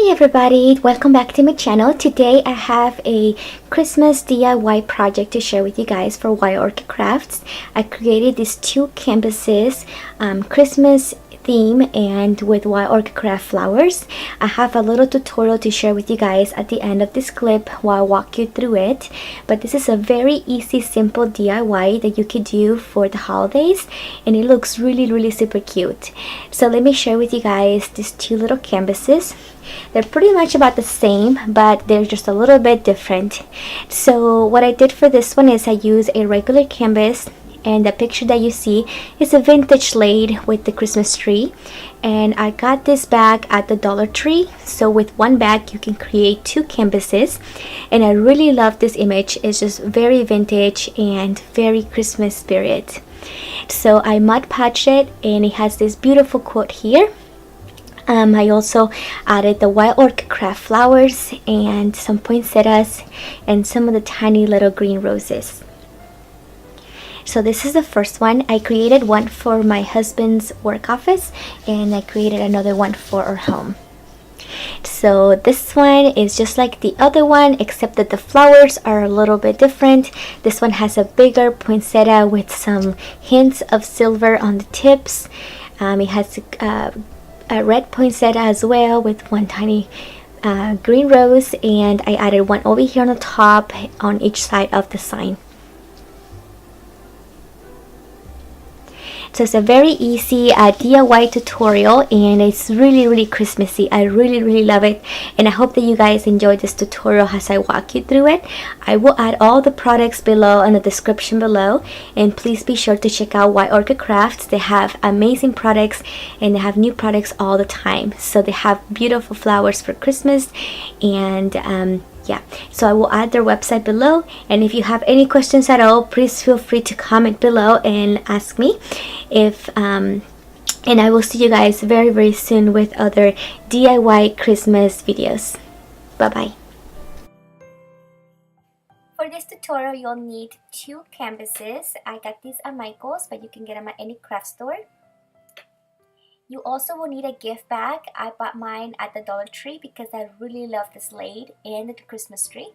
Hi everybody, welcome back to my channel. Today I have a Christmas DIY project to share with you guys for Wild Orchid Crafts. I created these two canvases, Christmas theme and with Wild Orchid Craft flowers. I have a little tutorial to share with you guys at the end of this clip while I walk you through it. But this is a very easy, simple DIY that you could do for the holidays, and it looks really super cute. So let me share with you guys these two little canvases. They're pretty much about the same, but they're just a little bit different. So what I did for this one is I used a regular canvas, and the picture that you see is a vintage laid with the Christmas tree. And I got this bag at the Dollar Tree, so with one bag you can create two canvases. And I really love this image. It's just very vintage and very Christmas spirit. So I Mod Podged it, and it has this beautiful quote here. I also added the Wild Orchid Craft flowers and some poinsettias and some of the tiny little green roses. So this is the first one. I created one for my husband's work office, and I created another one for our home. So this one is just like the other one, except that the flowers are a little bit different. This one has a bigger poinsettia with some hints of silver on the tips. It has a red poinsettia as well with one tiny green rose, and I added one over here on the top on each side of the sign. So it's a very easy DIY tutorial, and it's really Christmassy. I really love it, and I hope that you guys enjoy this tutorial as I walk you through it. I will add all the products below in the description below, and please be sure to check out Wild Orchid Crafts. They have amazing products, and they have new products all the time. So they have beautiful flowers for Christmas, and yeah, so I will add their website below, and if you have any questions at all, please feel free to comment below and ask me. And I will see you guys very soon with other DIY Christmas videos. Bye bye. For this tutorial, you'll need two canvases. I got these at Michael's, but you can get them at any craft store. You also will need a gift bag. I bought mine at the Dollar Tree because I really love this laid and the Christmas tree.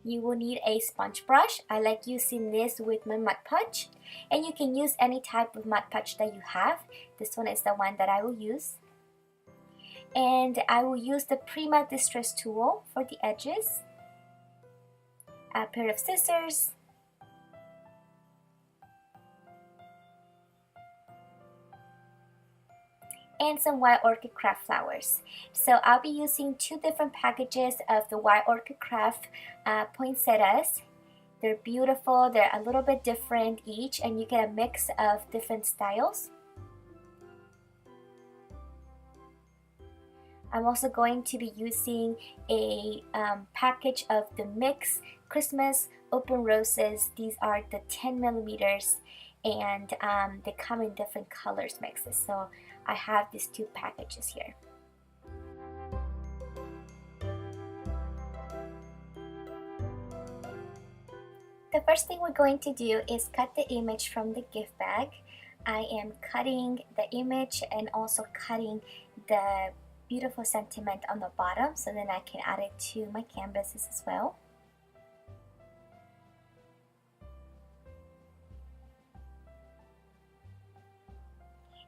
You will need a sponge brush. I like using this with my Mod Podge, and you can use any type of Mod Podge that you have. This one is the one that I will use. And I will use the Prima Distress tool for the edges, a pair of scissors, and some Wild Orchid Craft flowers. So I'll be using two different packages of the Wild Orchid Craft poinsettias. They're beautiful, they're a little bit different each, and you get a mix of different styles. I'm also going to be using a package of the Mix Christmas Open Roses. These are the 10 millimeters, and they come in different colors mixes. So I have these two packages here. The first thing we're going to do is cut the image from the gift bag. I am cutting the image and also cutting the beautiful sentiment on the bottom, so then I can add it to my canvases as well.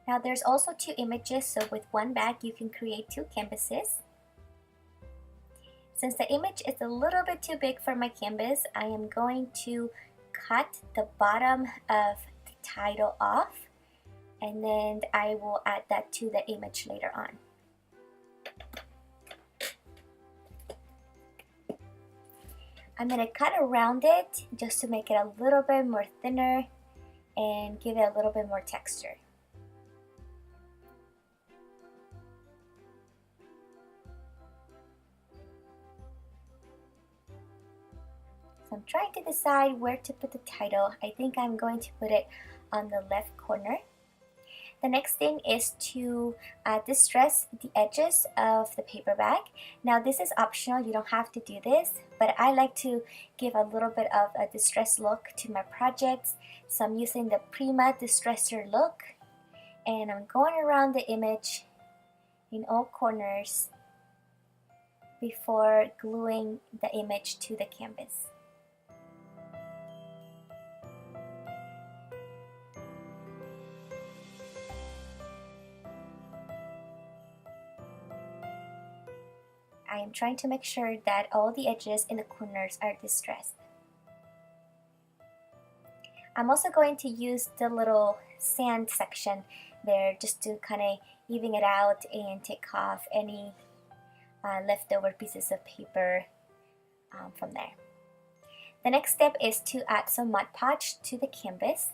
Now there's also two images, so with one bag you can create two canvases. Since the image is a little bit too big for my canvas, I am going to cut the bottom of the title off, and then I will add that to the image later on. I'm going to cut around it just to make it a little bit more thinner and give it a little bit more texture. I'm trying to decide where to put the title. I think I'm going to put it on the left corner. The next thing is to distress the edges of the paper bag. Now this is optional, you don't have to do this, but I like to give a little bit of a distress look to my projects. So I'm using the Prima Distressor look, and I'm going around the image in all corners before gluing the image to the canvas. I am trying to make sure that all the edges in the corners are distressed. I'm also going to use the little sand section there just to kind of even it out and take off any leftover pieces of paper from there. The next step is to add some Mod Podge to the canvas.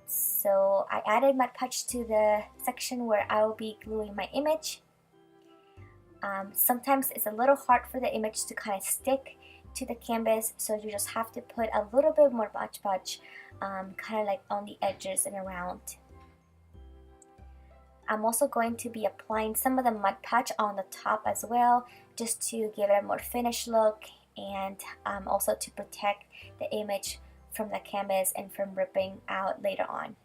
So I added Mod Podge to the section where I will be gluing my image. Sometimes it's a little hard for the image to kind of stick to the canvas, so you just have to put a little bit more Mod Podge kind of like on the edges and around. I'm also going to be applying some of the Mod Podge on the top as well, just to give it a more finished look and also to protect the image from the canvas and from ripping out later on.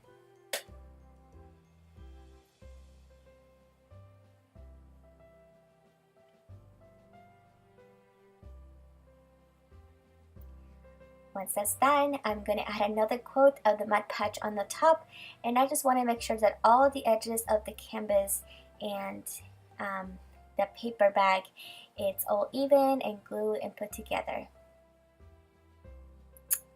Once that's done, I'm going to add another coat of the Mod Podge on the top, and I just want to make sure that all the edges of the canvas and the paper bag, it's all even and glued and put together.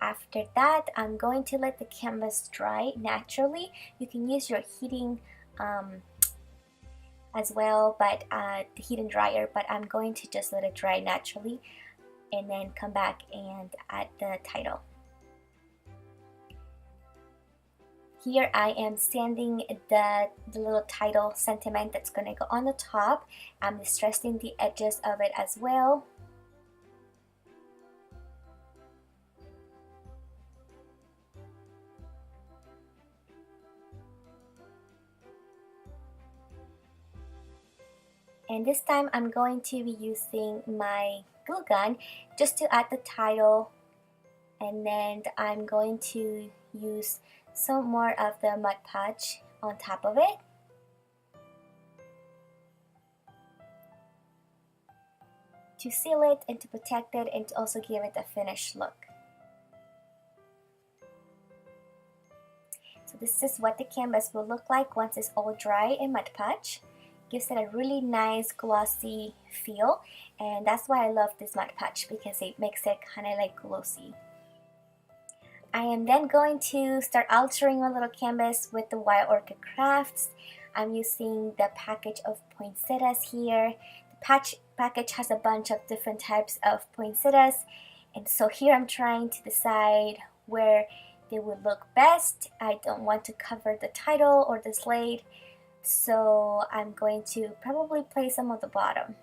After that, I'm going to let the canvas dry naturally. You can use your heating as well, but the heat and dryer, but I'm going to just let it dry naturally and then come back and add the title. Here I am sanding the little title sentiment that's going to go on the top. I'm distressing the edges of it as well. And this time I'm going to be using my glue gun just to add the title, and then I'm going to use some more of the Mod Podge on top of it. To seal it and to protect it and to also give it a finished look. So this is what the canvas will look like once it's all dry and Mod Podge. Gives it a really nice glossy feel, and that's why I love this Mod Podge, because it makes it kind of like glossy. I am then going to start altering my little canvas with the Wild Orchid Crafts. I'm using the package of poinsettias here. The package has a bunch of different types of poinsettias, and so here I'm trying to decide where they would look best. I don't want to cover the title or the slate, so I'm going to probably place them on the bottom.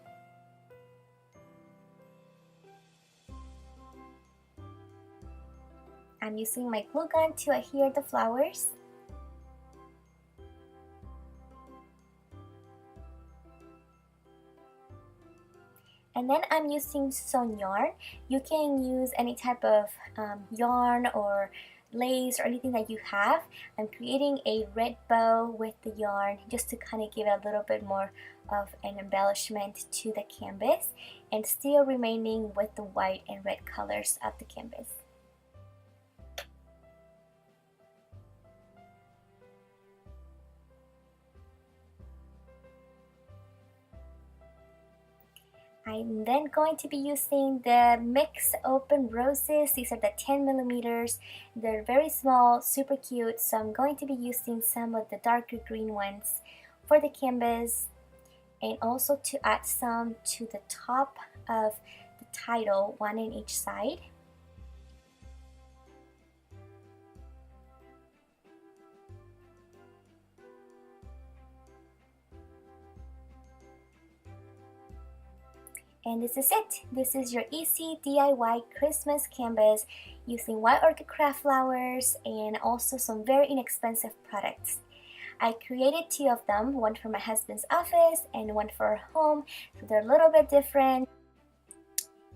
I'm using my glue gun to adhere the flowers. And then I'm using sewn yarn. You can use any type of yarn or lace or anything that you have. I'm creating a red bow with the yarn just to kind of give it a little bit more of an embellishment to the canvas, and still remaining with the white and red colors of the canvas. I'm then going to be using the Mix Open Roses. These are the 10 millimeters. They're very small, super cute, so I'm going to be using some of the darker green ones for the canvas, and also to add some to the top of the title, one in each side. And this is it. This is your easy DIY Christmas canvas using Wild Orchid Craft flowers and also some very inexpensive products. I created 2 of them, one for my husband's office and one for home, so they're a little bit different.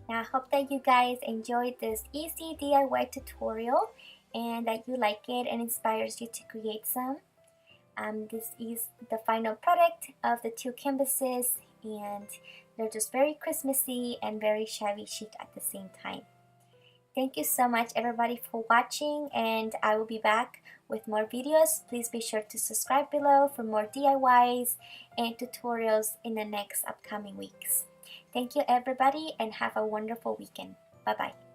Now I hope that you guys enjoyed this easy DIY tutorial and that you like it and inspires you to create some. This is the final product of the two canvases, and they're just very Christmassy and very shabby chic at the same time. Thank you so much everybody for watching, and I will be back with more videos. Please be sure to subscribe below for more DIYs and tutorials in the next upcoming weeks. Thank you everybody, and have a wonderful weekend. Bye bye.